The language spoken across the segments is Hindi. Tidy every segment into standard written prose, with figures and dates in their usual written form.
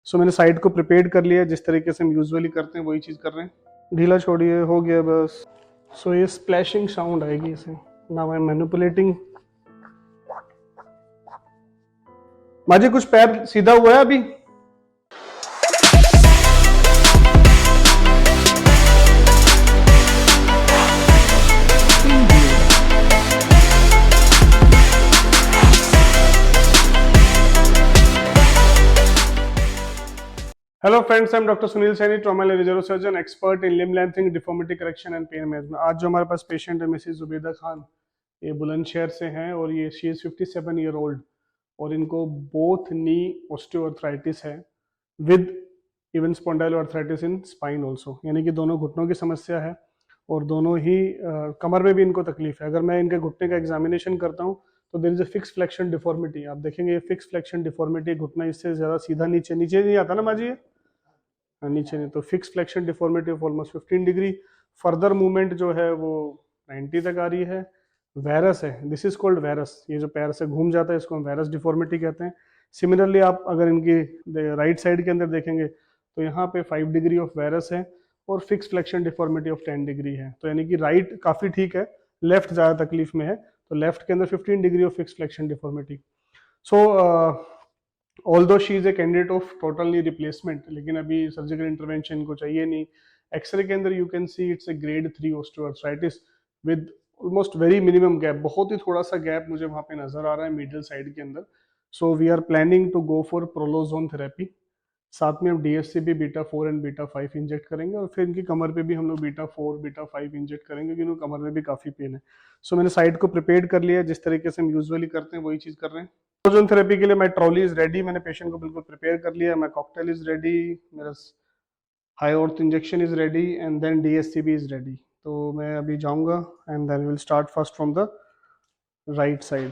सो मैंने साइड को प्रिपेयर कर लिया, जिस तरीके से हम यूजुअली करते हैं वही चीज़ कर रहे हैं। ढीला छोड़िए, हो गया बस। सो ये स्प्लैशिंग साउंड आएगी इसे। Now I am manipulating. माजी कुछ पैर सीधा हुआ है अभी? Hello friends, I am doctor Sunil Saini, trauma neuro surgeon, expert in limb lengthening, deformity correction and pain management. आज जो हमारे पास पेशेंट है मिसेस जुबैदा खान, ये बुलंदशहर से हैं और ये शी इज़ 57 ईयर ओल्ड और इनको बोथ नी ऑस्टियोआर्थराइटिस है with even spondyloarthritis in spine also, यानी कि दोनों घुटनों की समस्या है और दोनों ही कमर में भी इनको तकलीफ है। अगर मैं इनके घुटने का एग्जामिनेशन करता हूँ तो there is a fix flexion deformity. आप देखेंगे ये फिक्स फ्लेक्शन डिफॉर्मिटी, घुटना इससे ज़्यादा सीधा नीचे नीचे नहीं आता ना माजी, ये नीचे नहीं, तो fix flexion deformity of almost 15 degree. Further movement जो है वो 90 तक आ रही है। वेरस है, दिस इज कॉल्ड वेरस, ये जो पैर से घूम जाता है इसको हम वेरस डिफॉर्मिटी कहते हैं। सिमिलरली आप अगर इनकी राइट साइड के अंदर देखेंगे तो यहाँ पे 5 डिग्री ऑफ वेरस है और fix flexion deformity of 10 degree है। तो यानी कि राइट काफ़ी ठीक है, लेफ्ट ज़्यादा तकलीफ में है, तो लेफ्ट के अंदर 15 degree of fix flexion deformity. So although she is a candidate of total knee replacement, लेकिन अभी सर्जिकल इंटरवेंशन को चाहिए नहीं। एक्सरे के अंदर you can see it's A grade 3 osteoarthritis with almost very minimum gap, बहुत ही थोड़ा सा गैप मुझे वहाँ पे नजर आ रहा है मिडिल साइड के अंदर। So we are planning to go for prolozone therapy, साथ में हम DSCB beta 4 and beta 5 inject करेंगे और फिर इनकी कमर पे भी हम लोग बीटा 4 बीटा 5 इंजेक्ट करेंगे क्योंकि कमर में भी काफ़ी पेन है। सो मैंने साइड को प्रिपेयर कर लिया, जिस तरीके से हम यूजुअली करते हैं वही चीज़ कर रहे हैं। प्रोलोजोन थेरेपी के लिए माय ट्रॉली इज रेडी, मैंने पेशेंट को बिल्कुल प्रिपेयर कर लिया, माय कॉकटेल इज रेडी, मेरा हाई ऑर्थ injection is ready and then DSCB is ready. तो मैं अभी जाऊंगा and then will start first from the right side.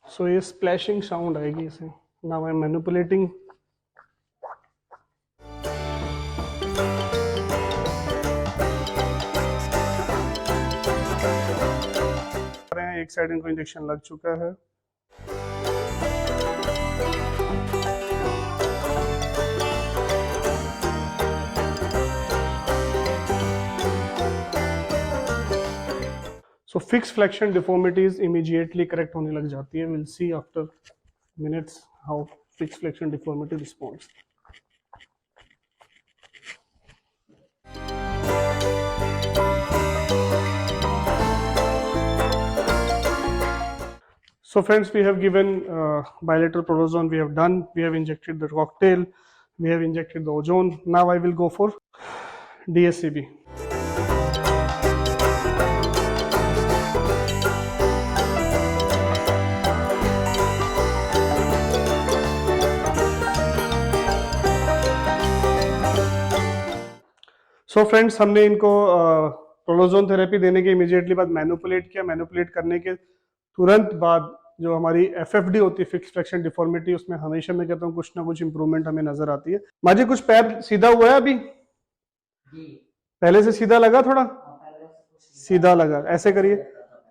So ये स्प्लैशिंग साउंड आएगी इसे। Now I am manipulating. एक साइड इनको इंजेक्शन लग चुका है। So fix flexion deformities immediately correct होने लग जाती है। Will see after minutes how fix flexion deformity responds. So friends, we have given bilateral prolozone, we have done, we have injected the cocktail, we have injected the ozone. Now I will go for DSCB. So friends, हमने इनको प्रोलोजोन थेरेपी देने के इमीडिएटली बाद मैनिपुलेट किया। मैनिपुलेट करने के तुरंत बाद जो हमारी FFD होती है, फिक्स फ्लेक्शन डिफॉर्मिटी, उसमें हमेशा मैं कहता हूँ कुछ ना कुछ इंप्रूवमेंट हमें नजर आती है। माजी कुछ पैर सीधा हुआ है अभी? पहले से सीधा लगा, थोड़ा सीधा लगा, ऐसे करिए,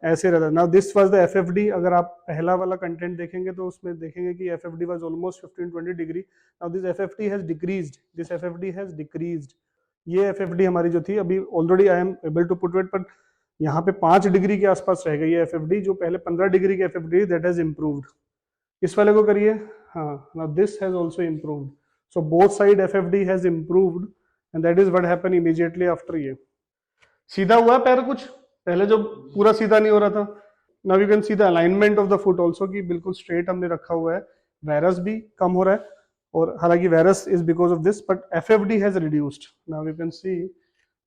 ऐसे रहता। Now this was the FFD। अगर आप पहला वाला कंटेंट देखेंगे तो उसमें देखेंगे कि FFD was almost 15-20 degree. Now this FFD has decreased, this FFD has decreased. ये FFD हमारी जो थी अभी already I am able to put weight, पर यहाँ पे 5 डिग्री के आसपास रह गई है FFD, जो पहले 15 डिग्री की FFD दैट हैज इम्प्रूव्ड। इस वाले को करिए, हाँ, now this has also improved. So both side FFD has improved and that is what happen immediately after. ये सीधा हुआ पैर, कुछ पहले जो पूरा सीधा नहीं हो रहा था। Now you can see the alignment of the foot also, कि बिल्कुल स्ट्रेट हमने रखा हुआ है। वायरस भी कम हो रहा है, और हालांकि virus is because of this, but FFD has reduced. Now you can see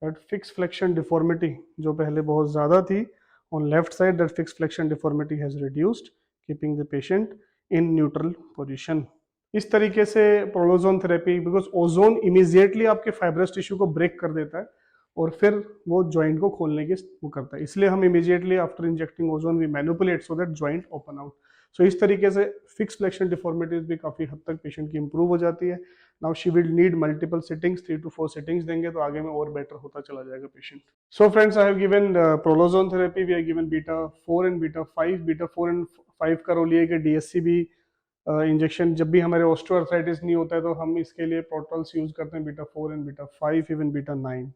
that fix flexion deformity जो पहले बहुत ज्यादा थी on left side, that fix flexion deformity has reduced, keeping the patient in neutral position. इस तरीके से प्रोलोजोन थेरेपी, बिकॉज ओजोन इमीडिएटली आपके फाइब्रस टिश्यू को ब्रेक कर देता है और फिर वो जॉइंट को खोलने की वो करता है। इसलिए हम immediately after injecting ozone we manipulate so that joint open out. So इस तरीके से फिक्स फ्लेक्शन डिफॉर्मिटीज भी काफ़ी हद तक पेशेंट की इंप्रूव हो जाती है। Now she will need multiple sittings, 3 to 4 sittings देंगे तो आगे में और बेटर होता चला जाएगा patient. So friends, I have given prolozone therapy, we have given beta 4 and beta 5। Beta 4 and 5 का रोल ये है कि डीएससीबी इंजेक्शन जब भी हमारे ऑस्टियोआर्थराइटिस नहीं होता है तो हम इसके लिए प्रोटोल्स यूज करते हैं, beta 4 and beta 5, even beta 9।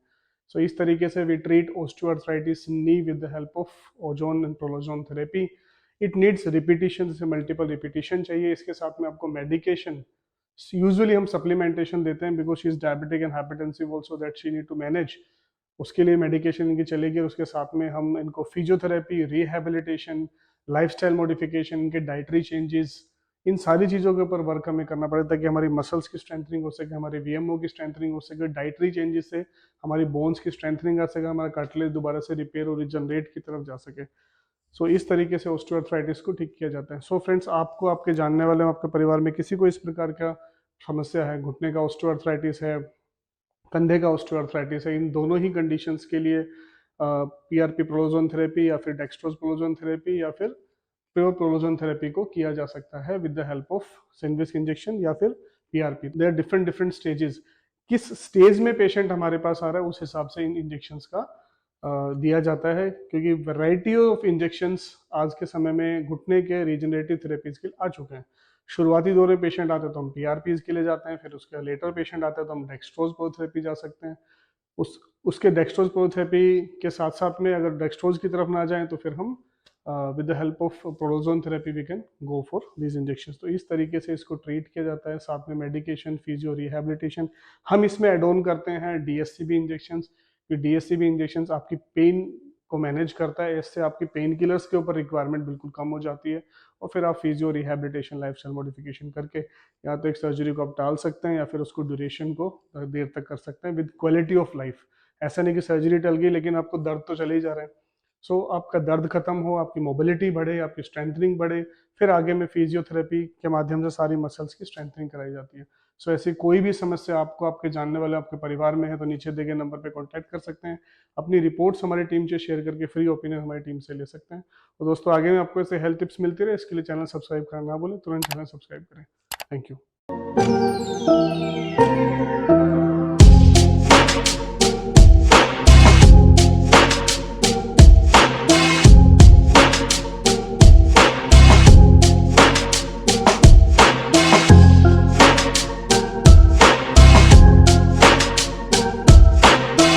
So इस तरीके से we treat osteoarthritis knee with the help of ozone and prolozone therapy. It needs repetition, जैसे मल्टीपल रिपीटिशन चाहिए। इसके साथ में आपको मेडिकेशन, यूजुअली हम सप्लीमेंटेशन देते हैं because she is diabetic and hypertensive also that she need to manage. उसके लिए मेडिकेशन इनकी चलेगी और उसके साथ में हम इनको फिजियोथेरेपी, रिहेबिलिटेशन, लाइफस्टाइल मॉडिफिकेशन, इनके डाइटरी चेंजेस, इन सारी चीज़ों के ऊपर वर्क हमें करना पड़ेगा ताकि हमारी मसल्स की स्ट्रेंथनिंग हो सके, हमारे वीएमओ की स्ट्रेंथनिंग हो सके। डाइटरी चेंजेस से हमारी बोन्स की स्ट्रेंथनिंग आ सके, हमारा कार्टिलेज दोबारा से रिपेयर और रिजनरेट की तरफ जा सके। सो इस तरीके से ऑस्टियोआर्थराइटिस को ठीक किया जाता है। सो फ्रेंड्स, आपको, आपके जानने वाले, आपके परिवार में किसी को इस प्रकार का समस्या है, घुटने का ऑस्टियोआर्थराइटिस है, कंधे का ऑस्टियोआर्थराइटिस है, इन दोनों ही कंडीशंस के लिए पीआरपी प्रोलोजोन थेरेपी या फिर डेक्सट्रोज प्रोलोजोन थेरेपी या फिर प्योर प्रोलोजोन थेरेपी को किया जा सकता है with the help of Synvisc injection या फिर PRP. There are different different stages. किस स्टेज में पेशेंट हमारे पास आ रहा है उस हिसाब से इन इंजेक्शंस का दिया जाता है, क्योंकि वैरायटी ऑफ इंजेक्शंस आज के समय में घुटने के रीजनरेटिव थेरेपीज के लिए आ चुके हैं। शुरुआती दौर में पेशेंट आते हैं तो हम पीआरपीज के लिए जाते हैं, फिर उसके लेटर पेशेंट आते हैं तो हम डेक्सट्रोज प्रोथेरेपी जा सकते हैं। उसके डेक्सट्रोज प्रोथेरेपी के साथ साथ में अगर डेक्सट्रोज की तरफ ना जाएं तो फिर हम with the help of prolozone therapy we can go for these injections. तो इस तरीके से इसको ट्रीट किया जाता है, साथ में मेडिकेशन, फिजियो, रिहेबिलिटेशन। हम इसमें एड ऑन करते हैं डीएससीबी इंजेक्शंस। डीएससीबी इंजेक्शंस आपकी पेन को मैनेज करता है, इससे आपकी पेन किलर्स के ऊपर रिक्वायरमेंट बिल्कुल कम हो जाती है और फिर आप फिजियो, रिहेबिलिटेशन, लाइफस्टाइल मॉडिफिकेशन करके या तो एक सर्जरी को आप टाल सकते हैं या फिर उसको ड्यूरेशन को देर तक कर सकते हैं विद क्वालिटी ऑफ लाइफ। ऐसा नहीं कि सर्जरी टल गई लेकिन आपको दर्द तो चले ही जा रहे हैं। सो आपका दर्द खत्म हो, आपकी मोबिलिटी बढ़े, आपकी स्ट्रेंथनिंग बढ़े, फिर आगे में फिजियोथेरेपी के माध्यम से सारी मसल्स की स्ट्रेंथनिंग कराई जाती है। सो ऐसी कोई भी समस्या आपको, आपके जानने वाले, आपके परिवार में है तो नीचे दिए गए नंबर पे कांटेक्ट कर सकते हैं। अपनी रिपोर्ट्स हमारी टीम से शेयर करके फ्री ओपिनियन हमारी टीम से ले सकते हैं। और दोस्तों, आगे में आपको ऐसे हेल्थ टिप्स मिलती रहे इसके लिए चैनल सब्सक्राइब करना ना भूलें, तुरंत चैनल सब्सक्राइब करें। Thank you.